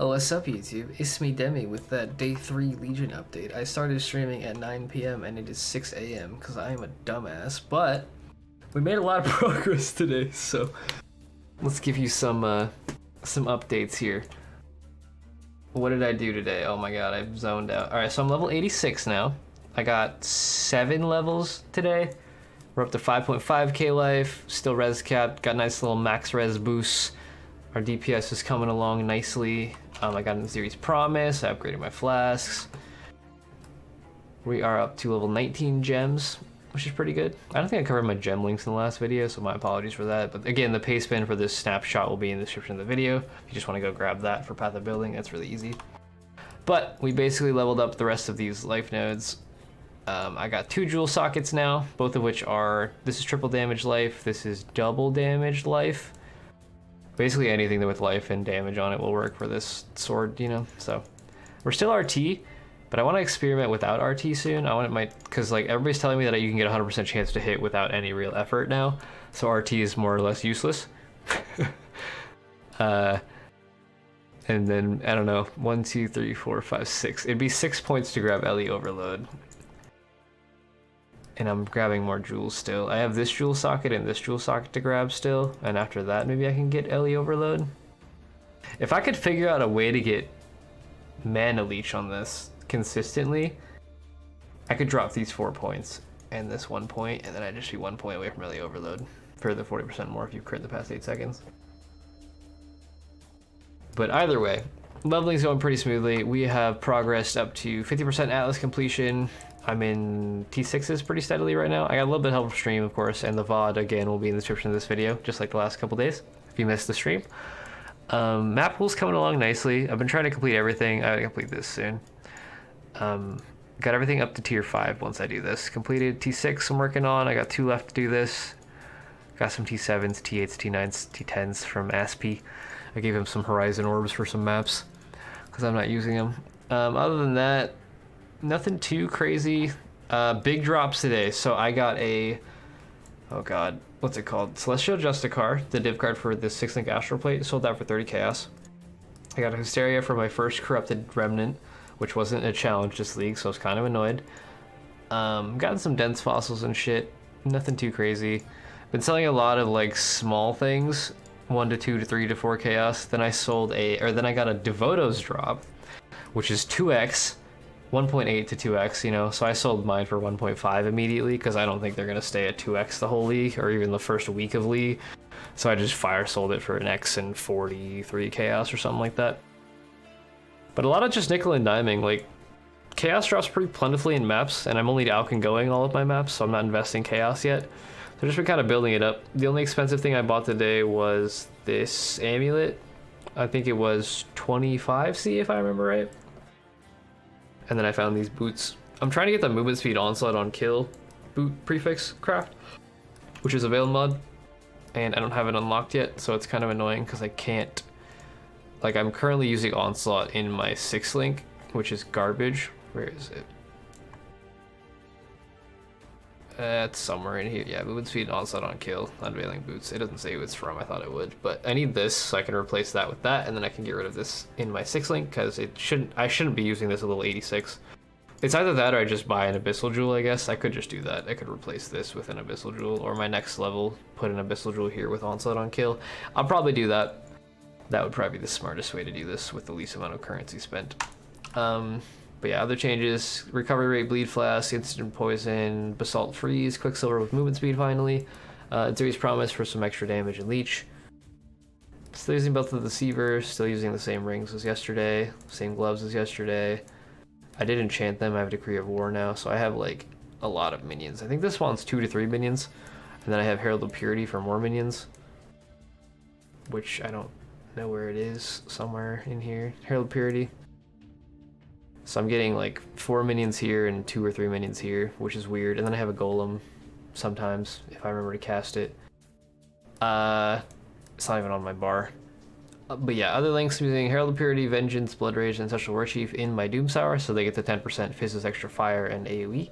Oh, what's up, YouTube? It's me, Demi, with that Day 3 Legion update. I started streaming at 9 p.m. and it is 6 a.m. because I am a dumbass, but we made a lot of progress today, so let's give you some updates here. What did I do today? Oh my god, I've zoned out. Alright, so I'm level 86 now. I got 7 levels today. We're up to 5.5k life, still res capped, got nice little max res boosts. Our DPS is coming along nicely. I got in the series promise, I upgraded my flasks. We are up to level 19 gems, which is pretty good. I don't think I covered my gem links in the last video, so my apologies for that. But again, the paste bin for this snapshot will be in the description of the video. If you just want to go grab that for Path of Building, that's really easy. But we basically leveled up the rest of these life nodes. I got 2 jewel sockets now, both of which are, this is triple damage life, this is double damage life. Basically anything with life and damage on it will work for this sword, you know, so. We're still RT, but I want to experiment without RT soon. I want it because like everybody's telling me that you can get a 100% chance to hit without any real effort now, so RT is more or less useless. And then, I don't know, 1, 2, 3, 4, 5, 6. It'd be 6 points to grab LE Overload. And I'm grabbing more jewels still. I have this jewel socket and this jewel socket to grab still, and after that maybe I can get LE Overload. If I could figure out a way to get mana leech on this consistently, I could drop these 4 points and this 1 point, and then I'd just be 1 point away from LE Overload for the 40% more if you crit the past 8 seconds. But either way, leveling's going pretty smoothly. We have progressed up to 50% Atlas completion. I'm in T6s pretty steadily right now. I got a little bit of help from stream, of course, and the VOD, again, will be in the description of this video, just like the last couple days, if you missed the stream. Map pool's coming along nicely. I've been trying to complete everything. I gotta complete this soon. Got everything up to tier 5 once I do this. Completed T6 I'm working on. I got 2 left to do this. Got some T7s, T8s, T9s, T10s from Aspie. I gave him some Horizon Orbs for some maps, because I'm not using them. Other than that, nothing too crazy. Big drops today. So I got a, oh god, what's it called? Celestial Justicar, the div card for this 6-link Astral Plate. Sold that for 30 chaos. I got a Hysteria for my first Corrupted Remnant, which wasn't a challenge this league, so I was kind of annoyed. Gotten some dense fossils and shit. Nothing too crazy. Been selling a lot of like small things, 1 to 2 to 3 to 4 chaos. Then I got a Devoto's drop, which is 2x. 1.8 to 2x, you know, so I sold mine for 1.5 immediately because I don't think they're going to stay at 2x the whole league or even the first week of league. So I just fire sold it for an x and 43 chaos or something like that. But a lot of just nickel and diming, like chaos drops pretty plentifully in maps, and I'm only Alkin going all of my maps, so I'm not investing chaos yet. So I've just been kind of building it up. The only expensive thing I bought today was this amulet. I think it was 25C if I remember right. And then I found these boots. I'm trying to get the movement speed onslaught on kill boot prefix craft, which is a Veil mod, and I don't have it unlocked yet, so it's kind of annoying because I can't, like I'm currently using onslaught in my 6-link, which is garbage. Where is it? It's somewhere in here. Yeah, movement speed onslaught on kill, unveiling boots. It doesn't say who it's from, I thought it would, but I need this so I can replace that with that, and then I can get rid of this in my 6-link because I shouldn't be using this a little 86. It's either that or I just buy an Abyssal Jewel, I guess. I could just do that. I could replace this with an Abyssal Jewel, or my next level, put an Abyssal Jewel here with onslaught on kill. I'll probably do that. That would probably be the smartest way to do this with the least amount of currency spent. But yeah, other changes, recovery rate, bleed flask, instant poison, basalt freeze, quicksilver with movement speed finally, Series promise for some extra damage and leech. Still using both of the Deceivers, still using the same rings as yesterday, same gloves as yesterday. I did enchant them, I have Decree of War now, so I have like a lot of minions. I think this spawns 2 to 3 minions, and then I have Herald of Purity for more minions, which I don't know where it is, somewhere in here, Herald of Purity. So I'm getting like 4 minions here and 2 or 3 minions here, which is weird. And then I have a golem sometimes, if I remember to cast it. It's not even on my bar. But yeah, other links, I'm using Herald of Purity, Vengeance, Blood Rage, and Ancestral Warchief in my Doom Sour, so they get the 10% Fizz's extra fire and AoE.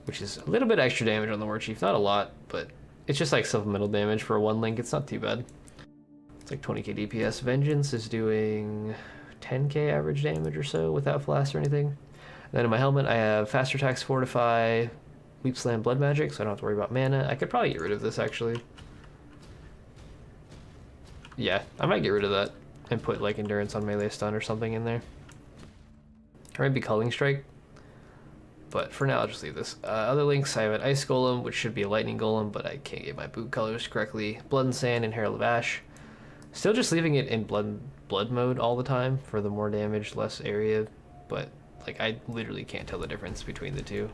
Which is a little bit extra damage on the Warchief, not a lot, but it's just like supplemental damage for 1 link, it's not too bad. Tectonic DPS. Vengeance is doing 10k average damage or so without flash or anything. And then in my helmet, I have faster attacks, fortify, leap slam, blood magic, so I don't have to worry about mana. I could probably get rid of this actually. Yeah, I might get rid of that and put like endurance on melee stun or something in there. Or maybe culling strike. But for now, I'll just leave this. Other links, I have an ice golem, which should be a lightning golem, but I can't get my boot colors correctly. Blood and sand and Herald of Ash. Still just leaving it in blood mode all the time for the more damage, less area. But like I literally can't tell the difference between the two.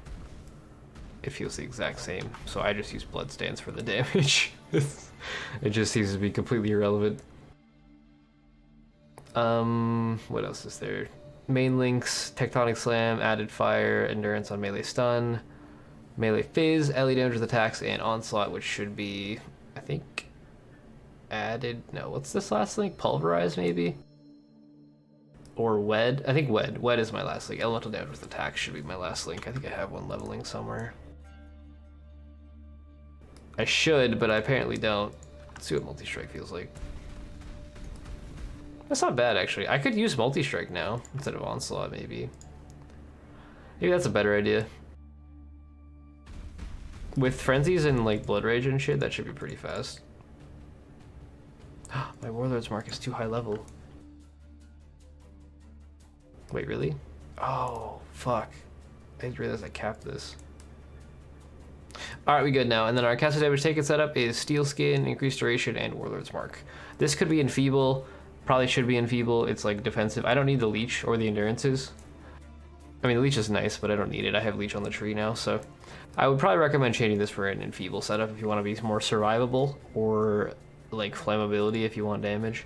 It feels the exact same, so I just use blood stance for the damage. It just seems to be completely irrelevant. What else is there? Main links, Tectonic Slam, added fire, endurance on melee stun, melee fizz, LE damage with attacks, and onslaught, which should be, I think, added. No, what's this last link? Pulverize, maybe? Or wed? I think wed. Wed is my last link. Elemental damage with attacks should be my last link. I think I have one leveling somewhere. I should, but I apparently don't. Let's see what multi-strike feels like. That's not bad, actually. I could use multi-strike now instead of onslaught, maybe. Maybe that's a better idea. With frenzies and like blood rage and shit, that should be pretty fast. My warlord's mark is too high level. Wait, really? Oh, fuck. I didn't realize I capped this. Alright, we good now. And then our caster damage taken setup is Steel Skin, Increased Duration, and Warlord's Mark. This could be Enfeeble. Probably should be Enfeeble. It's like defensive. I don't need the Leech or the Endurances. I mean, the Leech is nice, but I don't need it. I have Leech on the tree now, so... I would probably recommend changing this for an Enfeeble setup if you want to be more survivable, or like Flammability if you want damage.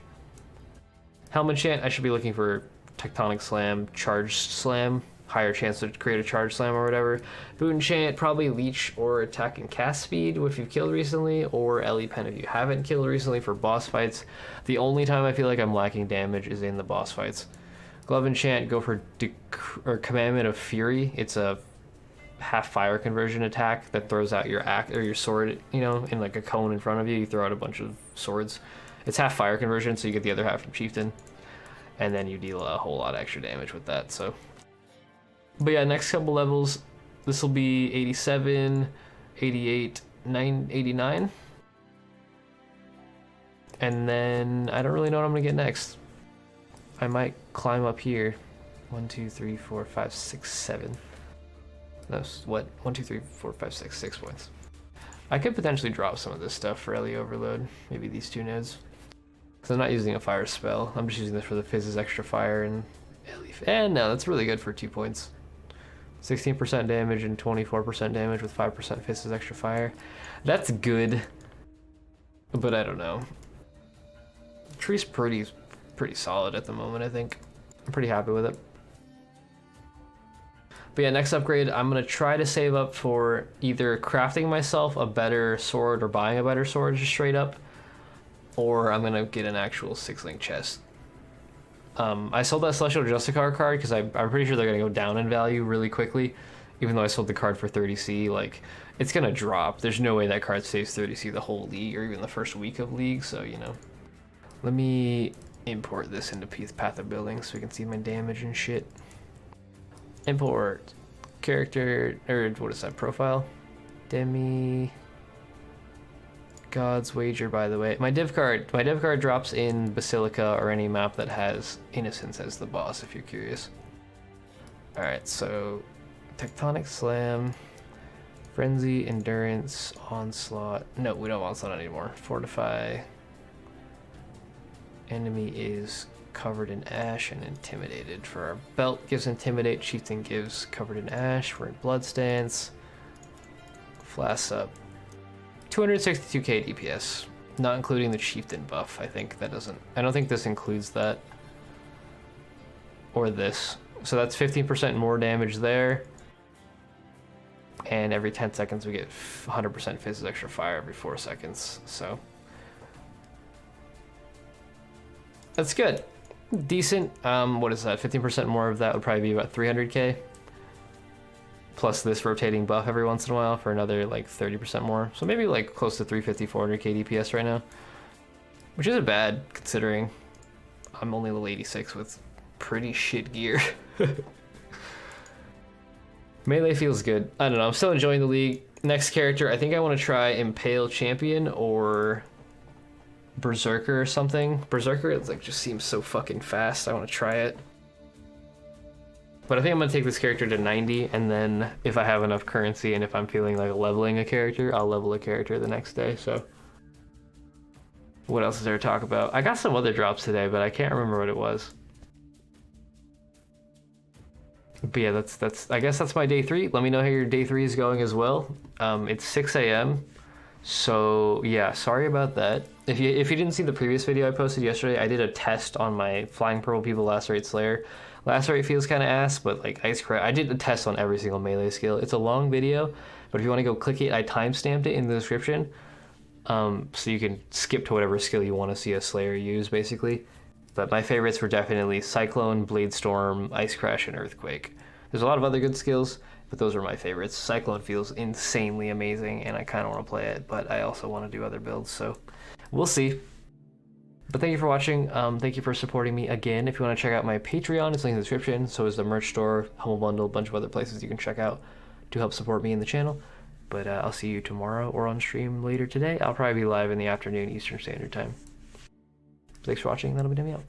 Helm enchant, I should be looking for Tectonic Slam, Charged Slam, higher chance to create a Charge Slam or whatever. Boot enchant, probably Leech or Attack and Cast Speed if you've killed recently, or LE Pen if you haven't killed recently for boss fights. The only time I feel like I'm lacking damage is in the boss fights. Glove enchant, go for Commandment of Fury. It's a half fire conversion attack that throws out your axe or your sword, you know, in like a cone in front of you. You throw out a bunch of swords. It's half fire conversion, so you get the other half from Chieftain, and then you deal a whole lot of extra damage with that. So, but yeah, next couple levels, this will be 87, 88, 89, and then I don't really know what I'm gonna get next. I might climb up here. 1, 2, 3, 4, 5, 6, 7. No, what? 1, 2, 3, 4, 5, 6, 6 points. I could potentially drop some of this stuff for LE Overload. Maybe these two nodes. Because I'm not using a fire spell. I'm just using this for the Fizz's extra fire and LE. And no, that's really good for 2 points. 16% damage and 24% damage with 5% Fizz's extra fire. That's good. But I don't know. Tree's pretty solid at the moment, I think. I'm pretty happy with it. But yeah, next upgrade, I'm going to try to save up for either crafting myself a better sword or buying a better sword just straight up, or I'm going to get an actual 6-link chest. I sold that Celestial Justicar card because I'm pretty sure they're going to go down in value really quickly. Even though I sold the card for 30C, like, it's going to drop. There's no way that card stays 30C the whole league or even the first week of league, so, you know. Let me import this into Path of Building so we can see my damage and shit. Import character, or what is that, profile? Demi. God's Wager, by the way. My div card drops in Basilica or any map that has Innocence as the boss, if you're curious. Alright, so Tectonic Slam, Frenzy, Endurance, Onslaught. No, we don't have Onslaught anymore. Fortify. Enemy is covered in ash and intimidated. For our belt gives intimidate, Chieftain gives covered in ash. We're in blood stance. Flask up. 262k DPS, not including the Chieftain buff. I think that doesn't. I don't think this includes that. Or this. So that's 15% more damage there. And every 10 seconds we get 100% Fizz's extra fire every 4 seconds. So that's good. Decent. What is that? 15% more of that would probably be about 300k. Plus this rotating buff every once in a while for another like 30% more. So maybe like close to 350, 400k DPS right now. which isn't bad considering I'm only level 86 with pretty shit gear. Melee feels good. I don't know, I'm still enjoying the league. Next character, I think I want to try Impale Champion or Berserker or something. Berserker, it's like just seems so fucking fast. I want to try it. But I think I'm gonna take this character to 90, and then if I have enough currency and if I'm feeling like leveling a character, I'll level a character the next day. So what else is there to talk about? I got some other drops today, but I can't remember what it was. But yeah, that's I guess that's my day 3. Let me know how your day 3 is going as well. It's 6 a.m. So yeah, sorry about that. If you didn't see the previous video I posted yesterday, I did a test on my Flying Purple People Last Rate Slayer. Last Rate feels kind of ass, but like Ice Crash, I did a test on every single melee skill. It's a long video, but if you want to go click it, I timestamped it in the description. So you can skip to whatever skill you want to see a Slayer use, basically. But my favorites were definitely Cyclone, Blade Storm, Ice Crash, and Earthquake. There's a lot of other good skills, but those are my favorites. Cyclone feels insanely amazing, and I kind of want to play it, but I also want to do other builds, so we'll see. But thank you for watching. Thank you for supporting me again. If you want to check out my Patreon, it's linked in the description. So is the merch store, Humble Bundle, a bunch of other places you can check out to help support me in the channel. But I'll see you tomorrow or on stream later today. I'll probably be live in the afternoon Eastern Standard Time. Thanks for watching. That'll be demi out.